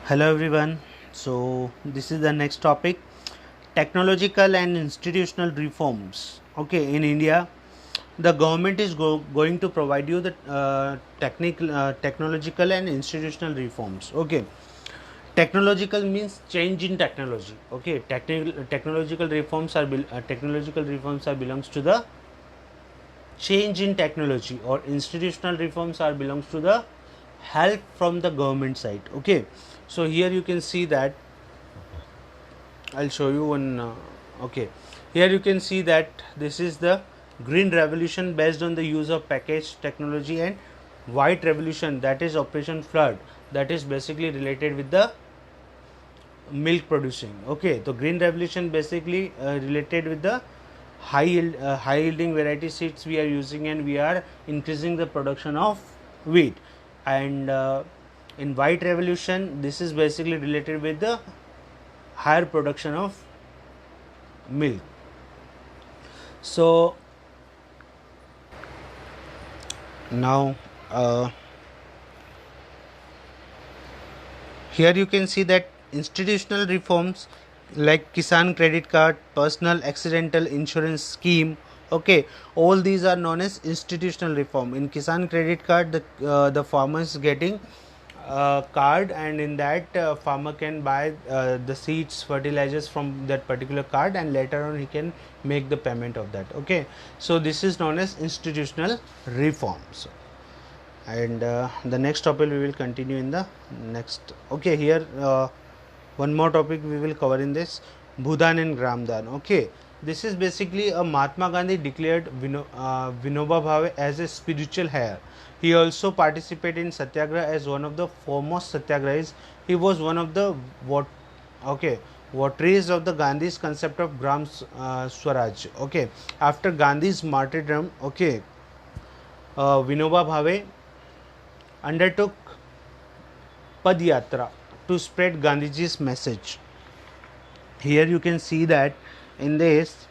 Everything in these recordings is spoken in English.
Hello everyone. So this is the next topic, technological and institutional reforms. Okay, in India, the government is going to provide you the technological and institutional reforms. Okay, technological means change in technology. Okay, technological reforms are belongs to the change in technology, or institutional reforms are belongs to the help from the government side. Okay, so here you can see that I'll show you one. Okay, here you can see that this is the green revolution based on the use of package technology, and white revolution, that is Operation Flood, that is basically related with the milk producing. Okay, so green revolution basically related with the high yielding variety seeds we are using, and we are increasing the production of wheat. And in white revolution, this is basically related with the higher production of milk. So now here you can see that institutional reforms like Kisan credit card, personal accidental insurance scheme, okay, all these are known as institutional reform. In Kisan credit card, the farmer is getting card, and in that farmer can buy the seeds, fertilizers from that particular card, and later on he can make the payment of that. Okay, so this is known as institutional reforms. And the next topic we will continue in the next. Okay, here one more topic we will cover in this, Bhudan and Gramdan. Okay, this is basically a Mahatma Gandhi declared Vinoba Bhave as a spiritual heir. He also participated in Satyagraha as one of the foremost Satyagrahis. He was one of the votaries of the Gandhi's concept of Gram Swaraj. Okay, after Gandhi's martyrdom, okay, Vinoba Bhave undertook Padyatra to spread Gandhiji's message. Here you can see that in this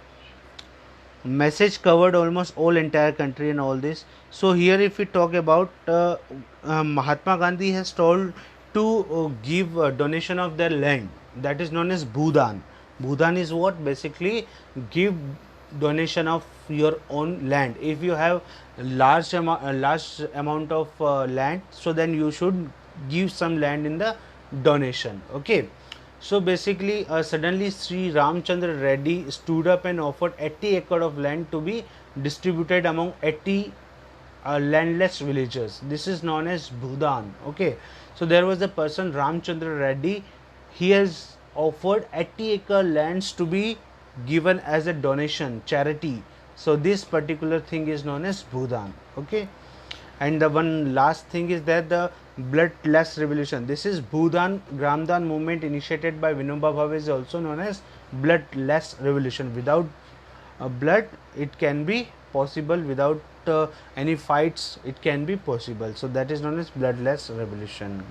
message covered almost all entire country and all this. So here if we talk about Mahatma Gandhi has told to give a donation of their land, that is known as Bhudan. Bhudan is what? Basically give donation of your own land. If you have large amount of land, so then you should give some land in the donation. Okay, so basically suddenly Sri Ramchandra Reddy stood up and offered 80 acres of land to be distributed among 80 landless villagers. This is known as Bhudan. Okay, so there was a person Ramchandra Reddy, he has offered 80-acre lands to be given as a donation, charity. So this particular thing is known as Bhudan. Okay, and the one last thing is that the bloodless revolution. This is Bhudan Gramdan movement initiated by Vinoba Bhave, is also known as bloodless revolution. Without blood, it can be possible. Without any fights, it can be possible. So that is known as bloodless revolution.